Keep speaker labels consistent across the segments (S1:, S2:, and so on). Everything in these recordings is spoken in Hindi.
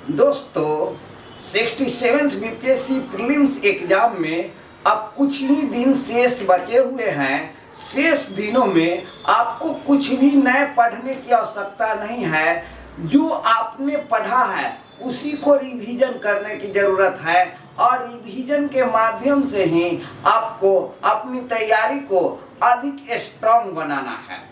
S1: दोस्तों 67th बीपीएससी प्रीलिम्स एग्जाम में अब कुछ ही दिन शेष बचे हुए हैं। शेष दिनों में आपको कुछ भी नए पढ़ने की आवश्यकता नहीं है। जो आपने पढ़ा है उसी को रिवीजन करने की ज़रूरत है और रिवीजन के माध्यम से ही आपको अपनी तैयारी को अधिक स्ट्रांग बनाना है।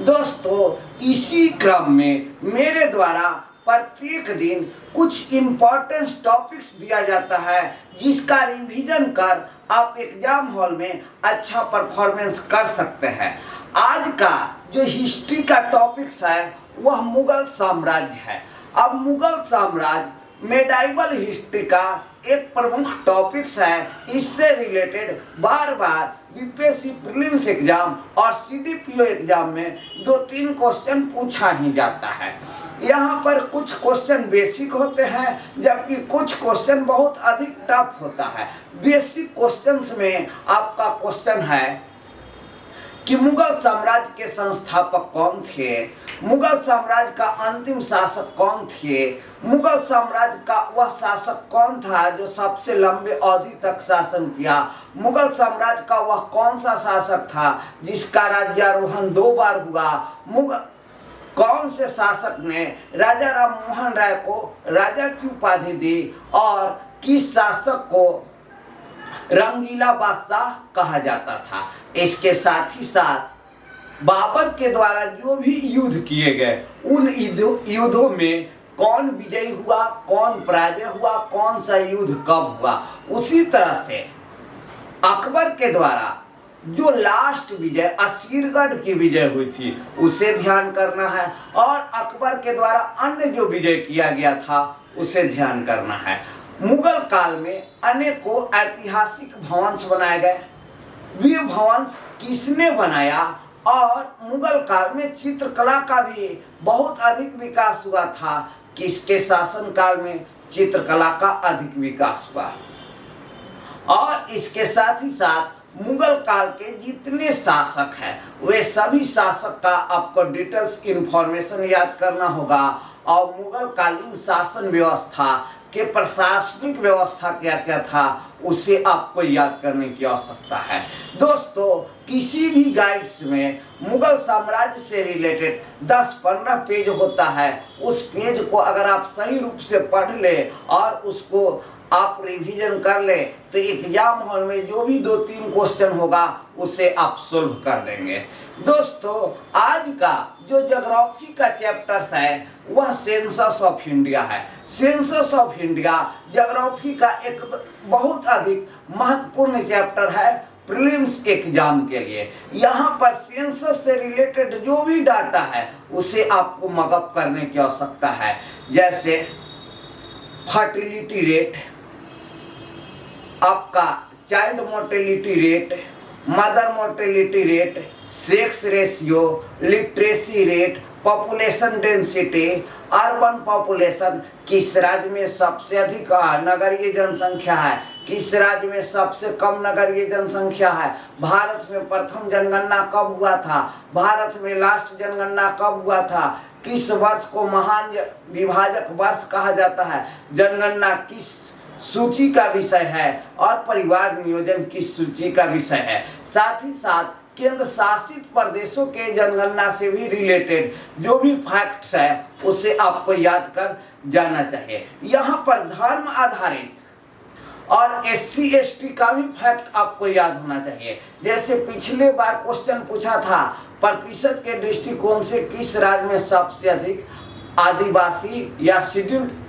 S1: दोस्तों इसी क्रम में मेरे द्वारा प्रत्येक दिन कुछ इम्पोर्टेंट टॉपिक्स दिया जाता है जिसका रिवीजन कर आप एग्जाम हॉल में अच्छा परफॉर्मेंस कर सकते हैं। आज का जो हिस्ट्री का टॉपिक्स है वह मुगल साम्राज्य है। अब मुगल साम्राज्य मेडाइवल हिस्ट्री का एक प्रमुख टॉपिक्स है। इससे रिलेटेड बार बार बीपीएससी प्रीलिम्स एग्जाम और सीडीपीओ एग्जाम में 2-3 क्वेश्चन पूछा ही जाता है। यहाँ पर कुछ क्वेश्चन बेसिक होते हैं जबकि कुछ क्वेश्चन बहुत अधिक टफ होता है। बेसिक क्वेश्चंस में आपका क्वेश्चन है कि मुगल साम्राज्य के संस्थापक कौन थे, मुगल साम्राज्य का अंतिम शासक कौन थे, मुगल साम्राज्य का वह शासक कौन था जो सबसे लंबे अवधि तक शासन किया, मुगल साम्राज्य का वह कौन सा शासक था जिसका राज्यारोहण 2 बार हुआ, कौन से शासक ने राजा राम मोहन राय को राजा की उपाधि दी और किस शासक को रंगीला बादशाह कहा जाता था। इसके साथ ही साथ बाबर के द्वारा जो भी युद्ध किए गए उन युद्धों में कौन विजयी हुआ, कौन पराजय हुआ, कौन सा युद्ध कब हुआ। उसी तरह से अकबर के द्वारा जो लास्ट विजय असीरगढ़ की विजय हुई थी उसे ध्यान करना है और अकबर के द्वारा अन्य जो विजय किया गया था उसे ध्यान करना है। मुगल काल में अनेकों ऐतिहासिक भवंस बनाए गए। वे भवंस किसने बनाया और मुगल काल में चित्रकला का भी बहुत अधिक विकास हुआ था। किसके शासन काल में चित्रकला का अधिक विकास हुआ। और इसके साथ ही साथ मुगल काल के जितने शासक हैं वे सभी शासक का आपको डिटेल्स इंफॉर्मेशन याद करना होगा और मुगल कालीन शासन व्यवस्था के प्रशासनिक व्यवस्था क्या क्या था उसे आपको याद करने की आवश्यकता है। दोस्तों किसी भी गाइड्स में मुगल साम्राज्य से रिलेटेड 10-15 पेज होता है। उस पेज को अगर आप सही रूप से पढ़ ले और उसको आप रिवीजन कर ले तो एग्जाम हॉल में जो भी 2-3 क्वेश्चन होगा उसे आप सोल्व कर देंगे। दोस्तों आज का जो ज्योग्राफी का चैप्टर्स है वह सेंसस ऑफ इंडिया है। सेंसस ऑफ इंडिया ज्योग्राफी का एक बहुत अधिक महत्वपूर्ण चैप्टर है प्रीलिम्स एग्जाम के लिए। यहाँ पर सेंसस से रिलेटेड जो भी डाटा है उसे आपको मगअप करने की आवश्यकता है। जैसे फर्टिलिटी रेट, आपका child mortality rate, mother mortality rate, sex ratio, literacy rate, population density, urban population, किस राज्य में सबसे अधिक नगरीय जनसंख्या है, किस राज्य में सबसे कम नगरीय जनसंख्या है, भारत में प्रथम जनगणना कब हुआ था, भारत में लास्ट जनगणना कब हुआ था, किस वर्ष को महान विभाजक वर्ष कहा जाता है, जनगणना किस सूची का विषय है और परिवार नियोजन किस सूची का विषय है। साथ ही साथ केंद्र शासित प्रदेशों के जनगणना से भी रिलेटेड जो भी फैक्ट्स है उसे आपको याद कर जाना चाहिए। यहाँ पर धर्म आधारित और SC ST का भी फैक्ट आपको याद होना चाहिए। जैसे पिछले बार क्वेश्चन पूछा था प्रतिशत के दृष्टिकोण से किस राज्य में सबसे अधिक आदिवासी या शेड्यूल्ड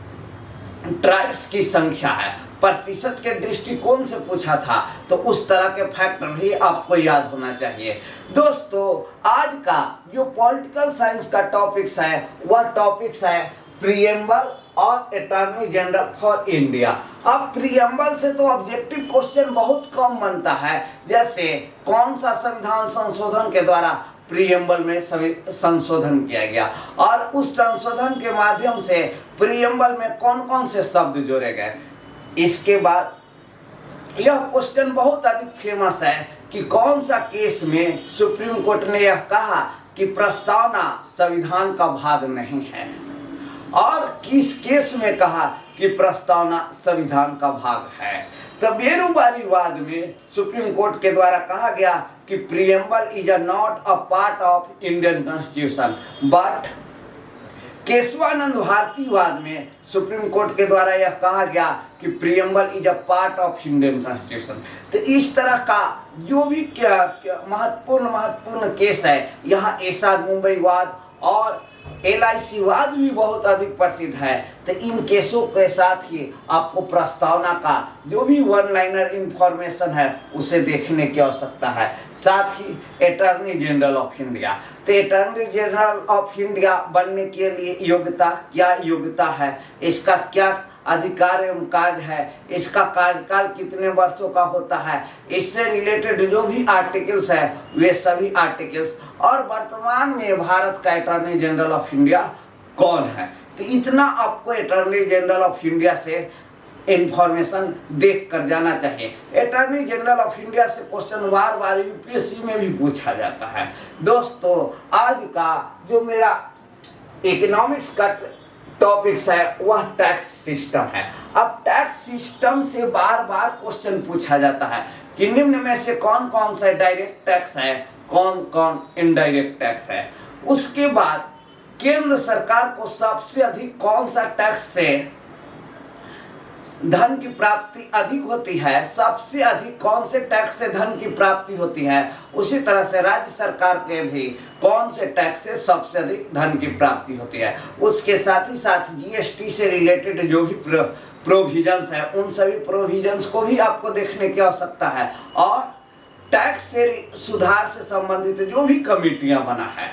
S1: ट्राइब्स की संख्या है, प्रतिशत के दृष्टिकोण से पूछा था तो उस तरह के फैक्टर भी आपको याद होना चाहिए। दोस्तों आज का जो पॉलिटिकल साइंस का टॉपिक्स है वह टॉपिक्स है प्रीएम्बल और अटॉर्नी जनरल फॉर इंडिया। अब प्रीएम्बल से तो ऑब्जेक्टिव क्वेश्चन बहुत कम बनता है। जैसे कौन सा संविधान संशोधन के द्वारा प्रीएम्बल में संशोधन किया गया और उस संशोधन के माध्यम से प्रीएम्बल में कौन कौन से शब्द जोड़े गए। इसके बाद यह क्वेश्चन बहुत अधिक फेमस है कि कौन सा केस में सुप्रीम कोर्ट ने यह कहा कि प्रस्तावना संविधान का भाग नहीं है और किस केस में कहा कि प्रस्तावना संविधान का भाग है। तो बेरुबारीवाद में सुप्रीम कोर्ट के द्वारा कहा गया कि preamble is not a part of Indian constitution, but Kesavananda भारतीवाद में सुप्रीम कोर्ट के द्वारा यह कहा गया कि preamble is a part of Indian constitution. तो इस तरह का जो भी क्या महत्वपूर्ण केस है, यहाँ एसआर मुंबई वाद और LIC वाद भी बहुत अधिक प्रसिद्ध है। तो इन केसों के साथ ही आपको प्रस्तावना का जो भी वन लाइनर इंफॉर्मेशन है उसे देखने की आवश्यकता है। साथ ही अटॉर्नी जनरल ऑफ इंडिया, तो अटॉर्नी जनरल ऑफ इंडिया बनने के लिए क्या योग्यता है, इसका क्या अधिकार एवं कार्य है, इसका कार्यकाल कितने वर्षों का होता है, इससे रिलेटेड जो भी आर्टिकल्स है वे सभी आर्टिकल्स, और वर्तमान में भारत का अटॉर्नी जनरल ऑफ इंडिया कौन है। तो इतना आपको अटॉर्नी जनरल ऑफ इंडिया से इंफॉर्मेशन देख कर जाना चाहिए। अटॉर्नी जनरल ऑफ इंडिया से क्वेश्चन बार बार UPSC में भी पूछा जाता है। दोस्तों, आज का जो मेरा इकोनॉमिक्स का टॉपिक्स है वह टैक्स सिस्टम है। अब टैक्स सिस्टम से बार बार क्वेश्चन पूछा जाता है कि निम्न में से कौन कौन सा डायरेक्ट टैक्स है, कौन कौन इनडायरेक्ट टैक्स है। उसके बाद केंद्र सरकार को सबसे अधिक कौन सा टैक्स से धन की प्राप्ति अधिक होती है, सबसे अधिक कौन से टैक्स से धन की प्राप्ति होती है। उसी तरह से राज्य सरकार के भी कौन से टैक्स से सबसे अधिक धन की प्राप्ति होती है। उसके साथ ही साथ GST से रिलेटेड जो भी प्रोविजंस है उन सभी प्रोविजंस को भी आपको देखने की आवश्यकता है। और टैक्स से सुधार से संबंधित जो भी कमेटियां बना है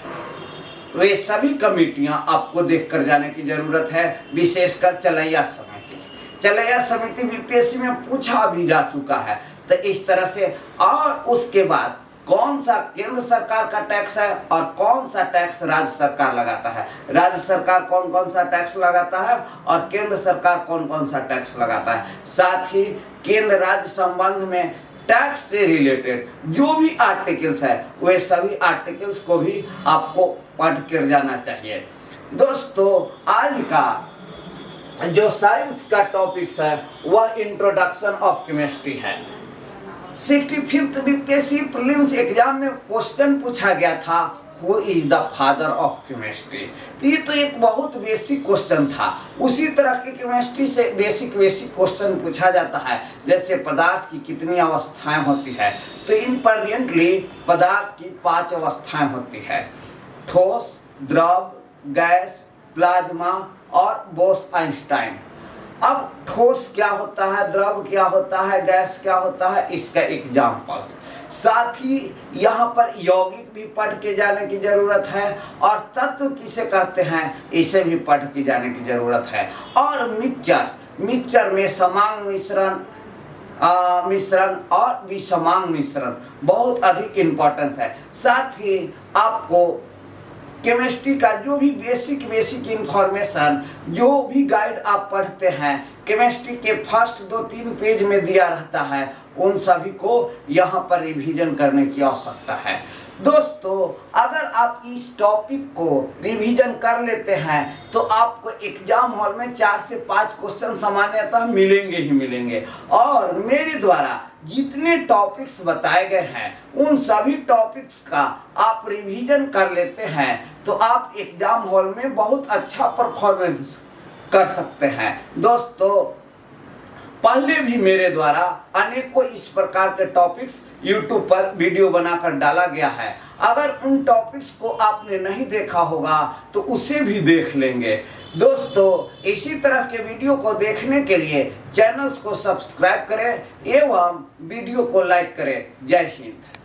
S1: वे सभी कमेटियां आपको देख कर जाने की जरूरत है। विशेषकर चलैया समिति BPSC में पूछा भी जा चुका है। तो इस तरह से, और उसके बाद कौन सा केंद्र सरकार का टैक्स है और कौन सा टैक्स राज्य सरकार लगाता है, राज्य सरकार कौन कौन सा टैक्स लगाता है और केंद्र सरकार कौन कौन सा टैक्स लगाता है। साथ ही केंद्र राज्य संबंध में टैक्स से रिलेटेड जो भी आर्टिकल्स है वे सभी आर्टिकल्स को भी आपको पढ़ कर जाना चाहिए। दोस्तों, आज का जो साइंस का टॉपिक्स है वह इंट्रोडक्शन ऑफ केमिस्ट्री है। 65th BPSC प्रीलिम्स एग्जाम में क्वेश्चन पूछा गया था, who is the father of chemistry. ये तो एक बहुत बेसिक क्वेश्चन था। उसी तरह की केमिस्ट्री से बेसिक क्वेश्चन पूछा जाता है, जैसे पदार्थ की कितनी अवस्थाएं होती है। तो इन प्रेजेंटली पदार्थ की 5 अवस्थाएं होती है, ठोस, द्रव, गैस, प्लाज्मा और बोस-आइंस्टाइन। अब ठोस क्या होता है, द्रव क्या होता है, गैस क्या होता है, इसका एग्जाम्पल्स। साथ ही यहाँ पर यौगिक भी पढ़ के जाने की जरूरत है और तत्व किसे कहते हैं इसे भी पढ़ के जाने की जरूरत है। और मिक्सचर में समांग मिश्रण और विषमांग मिश्रण बहुत अधिक इम्पोर्टेंस है। साथ ही आपको केमिस्ट्री का जो भी बेसिक इंफॉर्मेशन, जो भी गाइड आप पढ़ते हैं केमिस्ट्री के फर्स्ट 2-3 पेज में दिया रहता है, उन सभी को यहाँ पर रिवीजन करने की आवश्यकता है। दोस्तों, अगर आप इस टॉपिक को रिवीजन कर लेते हैं तो आपको एग्जाम हॉल में 4 से 5 क्वेश्चन सामान्यतः मिलेंगे ही मिलेंगे। और मेरे द्वारा जितने टॉपिक्स बताए गए हैं उन सभी टॉपिक्स का आप रिवीजन कर लेते हैं तो आप एग्जाम हॉल में बहुत अच्छा परफॉर्मेंस कर सकते हैं। दोस्तों, पहले भी मेरे द्वारा अनेकों इस प्रकार के टॉपिक्स YouTube पर वीडियो बनाकर डाला गया है। अगर उन टॉपिक्स को आपने नहीं देखा होगा तो उसे भी देख लेंगे। दोस्तों, इसी तरह के वीडियो को देखने के लिए चैनल्स को सब्सक्राइब करें एवं वीडियो को लाइक करें। जय हिंद।